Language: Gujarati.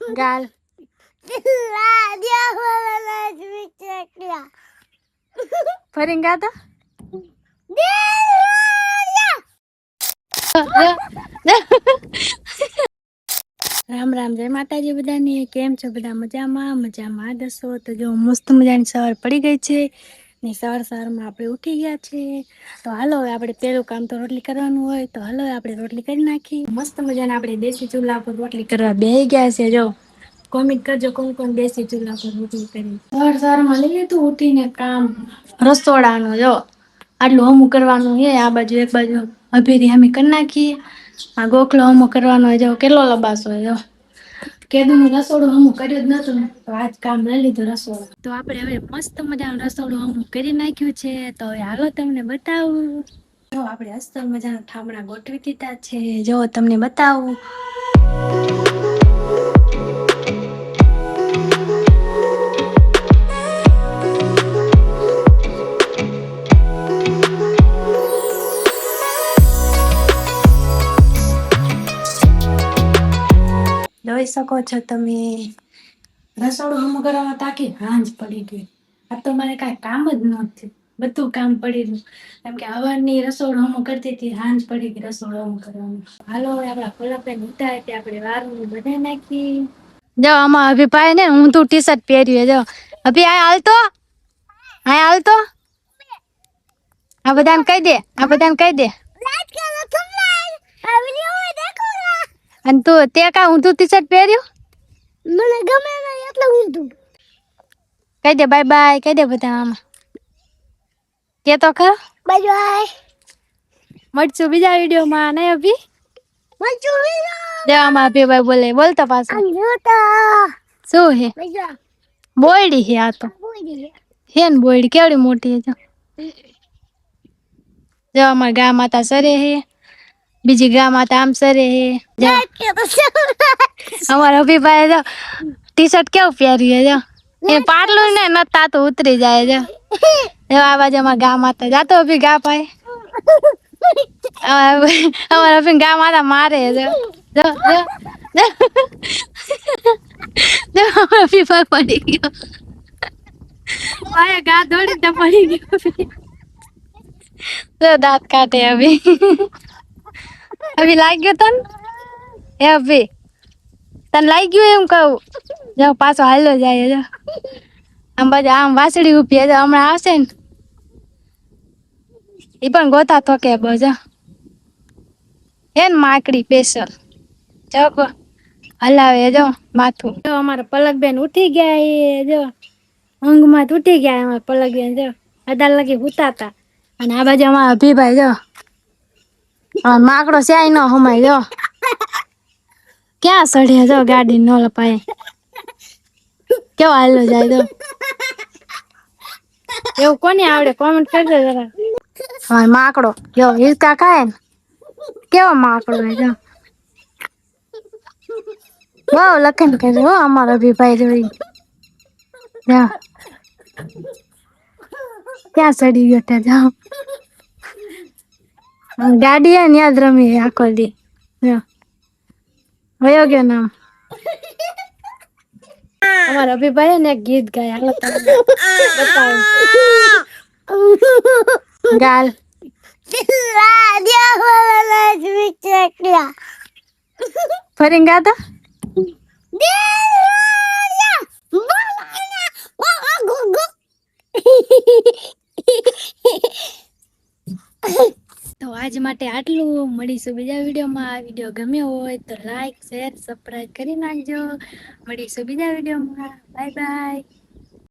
ગાલ ફરીને ગાતો રામ રામ જય માતાજી બધાને કેમ છો બધા મજામાં દસો તો જો મસ્ત મજાની સવાર પડી ગઈ છે ને સવારમાં આપણે ઉઠી ગયા છે તો હાલો આપણે પેલું કામ તો રોટલી કરવાનું હોય તો હાલો આપણે રોટલી કરી નાખી મસ્ત મજાને આપણે દેશી ચૂલા પર રોટલી કરવા બેહી ગયા છે જો કોમેન્ટ કરજો કોણ દેશી ચૂલા પર રોટલી કરી સવારમાં લઈ લીધું ઉઠીને કામ રસોડાનું જો આટલું હમું કરવાનું છે આ બાજુ એક બાજુ અભેરી હમી કરી નાખીએ આ ગોખલો હમો કરવાનો જો કેટલો લબાસો જો કેદું રસોડું હમું કર્યું જ નતું તો આજ કામ લઈ લીધું રસોડું તો આપણે હવે મસ્ત મજાનું રસોડું હમું કરી નાખ્યું છે તો હવે હાલો તમને બતાવું જો આપણે અસ્તર મજાના ઠામણા ગોઠવી દીધા છે જો તમને બતાવું જોઈ શકો છો તમે રસોડું હમું કરવામાં તાકી હાંજ પડી ગઈ આ તો મારે કાંઈ કામ જ નહોતું બધું કામ પડી ગયું કેમ કે હવારની રસોડું હમું કરતી હતી હાંજ પડી ગઈ રસોડું હમું કરવાનું હાલો આપણા ખોલાપેન ઉતારે તે આપણે વારું બનાવી નાખી જો આમાં અભિભાઈ ને હું તું ટી શર્ટ પહેર્યું જો અભી આ હાલતો આ બધાને કહી દે અને તું તે કા ઊંધું ટી શર્ટ પહેર્યું મને ગમે નહીં એટલે ઊંધું કહી દે બાય બાય કહી દે બધા આમાં કે તો ખરો બાય બાય મળશું બીજા વિડીયોમાં નહીં અભી મળશું દે આમાં અભી ભાઈ બોલે બોલતો પાછો શું હે બોયડી હે આ તો હે ને બોયડી કેવડી મોટી હે જો અમાર ગા માતા સરે હે બીજી ગા માતા આમ સરે હે અમારા અભિભાઈ જો ટી શર્ટ કેવું પહેર્યું જો એ પાટલું ને નતા તો ઉતરી જાય જો આ બાજુ અમારા ગા માતા જાતો અભી ગા પાય અમારા અભી ગા માતા મારે જો અભિભાઈ પડી ગયો મારે ગા દોડી તો પડી ગયો તો દાંત કાઢે અભી લાગ્યું તને એ અભી તને લાગ્યું એમ કહું જો પાછો હાલો જાય જો આમ બાજુ આમ વાસળી ઉભી જો હમણાં આવશે ને એ પણ ગોતા થોકે બજા હે ને માકડી સ્પેશિયલ જો હલાવે જો માથું જો અમારા પલકબેન ઉઠી ગયા એ જો ઊંઘમાં ઉઠી ગયા અમારા પલકબેન જો અદાલ લગી ઉતાતા અને આ બાજુ અમારા અભિભાઈ જો માકડો સ્યાય ન હમાય જો ક્યાં સડે જો ગાડી ન લપાય કેવો હાલો જાય જો એવું કોને આવડે કોમેન્ટ કરજો જરા હા માકડો જો હિલકા ખાય ને કેવો માકડો જો વાવ લખન કરે હો અમારો અભિભાઈ જોઈ જા ક્યાં સડી ગયો તે જાઓ ગાડી હે ને યાદ રમી આખો દી વયો ગયો નામ અમારા અભિભાઈ ને એક ગીત ગાય હાલો તમને બતાવું ગાલ ફરીને ગાતો તો આજ માટે આટલું મળીશું બીજા વિડીયોમાં આ વિડીયો ગમ્યો હોય તો લાઈક શેર સબસ્ક્રાઇબ કરી નાખજો મળીશું બીજા વિડીયોમાં બાય બાય